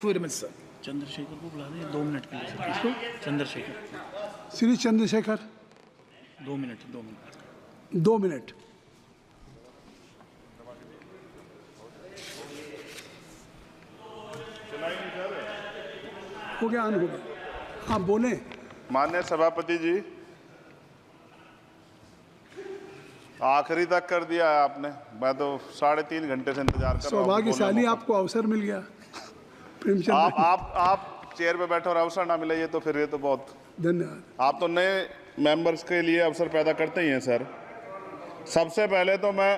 Sir Chandrashekhar को बुला दें 2 मिनट के लिए सर। किसको? चंद्रशेखर। Shri Chandrashekhar 2 minute 2 minute. हो गया, हो गया। आप बोले। माननीय सभापति जी, आखिरी तक कर दिया है आपने। मैं तो 3.5 घंटे से इंतजार कर रहा हूं। सौभाग्यशाली आपको अवसर मिल गया। प्रेमचंद आप चेयर पे बैठे और अवसर ना मिले, ये तो फिर ये तो बहुत धन्यवाद। आप तो नए मेंबर्स के लिए अवसर पैदा करते ही हैं सर। सबसे पहले तो मैं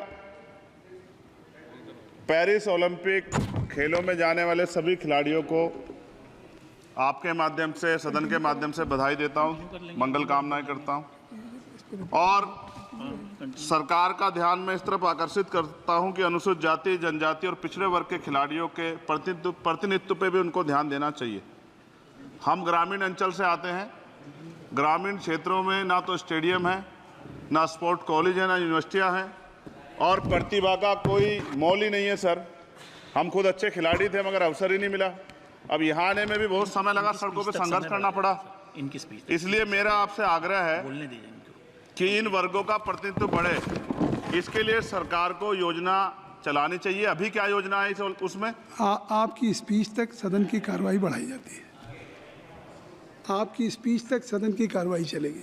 पेरिस ओलंपिक खेलों में जाने वाले सभी खिलाड़ियों को आपके माध्यम से, सदन के माध्यम से बधाई देता हूं, मंगल कामनाएं करता हूं और सरकार का ध्यान मैं इस तरफ आकर्षित करता हूं कि अनुसूचित जाति, जनजाति और पिछड़े वर्ग के खिलाड़ियों के प्रतिनिधित्व पे भी उनको ध्यान देना चाहिए। हम ग्रामीण अंचल से आते हैं। ग्रामीण क्षेत्रों में ना तो स्टेडियम है, ना स्पोर्ट कॉलेज है, ना यूनिवर्सिटियां हैं और प्रतिभा का कोई मोल ही नहीं है सर। हम खुद अच्छे खिलाड़ी थे मगर अवसर ही नहीं मिला। अब यहाँ आने में भी बहुत समय लगा, सड़कों पे संघर्ष करना पड़ा। इसलिए मेरा आपसे आग्रह है कि इन वर्गों का प्रतिनिधित्व बढ़े, इसके लिए सरकार को योजना चलानी चाहिए। अभी क्या योजना है उसमें? आपकी स्पीच तक सदन की कार्रवाई बढ़ाई जाती है। आपकी स्पीच तक सदन की कार्रवाई चलेगी।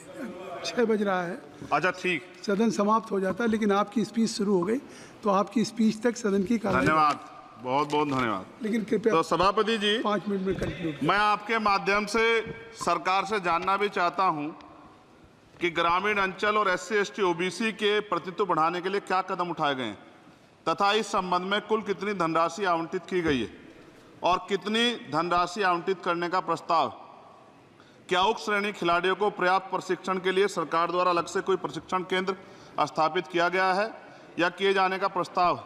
6 बज रहा है। अच्छा ठीक, सदन समाप्त हो जाता है, लेकिन आपकी स्पीच शुरू हो गई तो आपकी स्पीच तक सदन की कार्रवाई। धन्यवाद, बहुत बहुत धन्यवाद। लेकिन कृपया तो सभापति जी 5 मिनट में कंक्लूड। मैं आपके माध्यम से सरकार से जानना भी चाहता हूं कि ग्रामीण अंचल और SC ST OBC के प्रतिनिधित्व बढ़ाने के लिए क्या कदम उठाए गए हैं तथा इस संबंध में कुल कितनी धनराशि आवंटित की गई है और कितनी धनराशि आवंटित करने का प्रस्ताव। क्या उक्त श्रेणी खिलाड़ियों को पर्याप्त प्रशिक्षण के लिए सरकार द्वारा अलग से कोई प्रशिक्षण केंद्र स्थापित किया गया है या किए जाने का प्रस्ताव।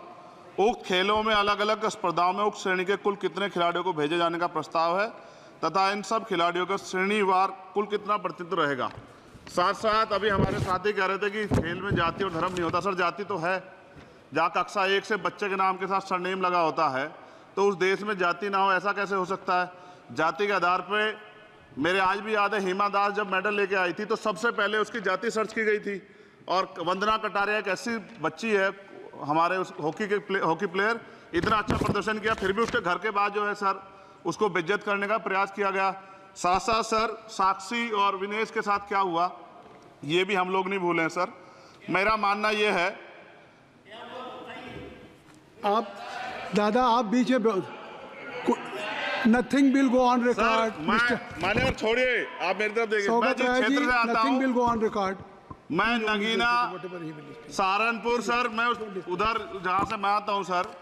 उक्त खेलों में अलग अलग स्पर्धाओं में उक्त श्रेणी के कुल कितने खिलाड़ियों को भेजे जाने का प्रस्ताव है तथा इन सब खिलाड़ियों का श्रेणीवार कुल कितना प्रतिनिधित्व रहेगा। साथ साथ अभी हमारे साथी कह रहे थे कि खेल में जाति और धर्म नहीं होता। सर जाति तो है, जहाँ कक्षा 1 से बच्चे के नाम के साथ सरनेम लगा होता है तो उस देश में जाति ना हो, ऐसा कैसे हो सकता है। जाति के आधार पर मेरे आज भी याद है, हिमा दास जब मेडल लेके आई थी तो सबसे पहले उसकी जाति सर्च की गई थी। और वंदना कटारिया एक ऐसी बच्ची है हमारे उस हॉकी प्लेयर, इतना अच्छा प्रदर्शन किया, फिर भी उसके घर के बाद जो है सर उसको बेइज्जत करने का प्रयास किया गया। साथ साथ सर साक्षी और विनेश के साथ क्या हुआ ये भी हम लोग नहीं भूलें सर। मेरा मानना ये है। आप दादा आप बीच में nothing will go on record. माने और छोड़िए, आप मेरी तरफ देखिए। मैं जिस क्षेत्र से आता हूं, विल गो ऑन रिकॉर्ड। मैं नगीना सहारनपुर सर, मैं उधर जहाँ से मैं आता हूँ सर,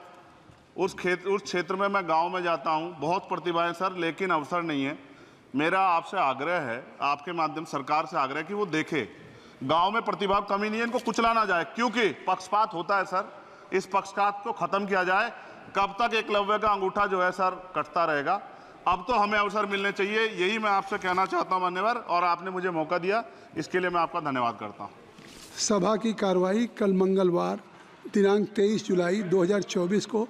उस क्षेत्र में मैं गांव में जाता हूँ। बहुत प्रतिभाएं सर, लेकिन अवसर नहीं है। मेरा आपसे आग्रह है, आपके माध्यम सरकार से आग्रह कि वो देखे गांव में प्रतिभा कमी नहीं है, इनको कुचला ना जाए क्योंकि पक्षपात होता है सर। इस पक्षपात को खत्म किया जाए। कब तक एकलव्य का अंगूठा जो है सर कटता रहेगा। अब तो हमें अवसर मिलने चाहिए, यही मैं आपसे कहना चाहता हूं मान्यवर, और आपने मुझे मौका दिया इसके लिए मैं आपका धन्यवाद करता हूं। सभा की कार्रवाई कल मंगलवार दिनांक 23 जुलाई 2024 को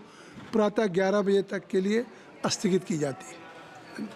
प्रातः 11 बजे तक के लिए स्थगित की जाती है।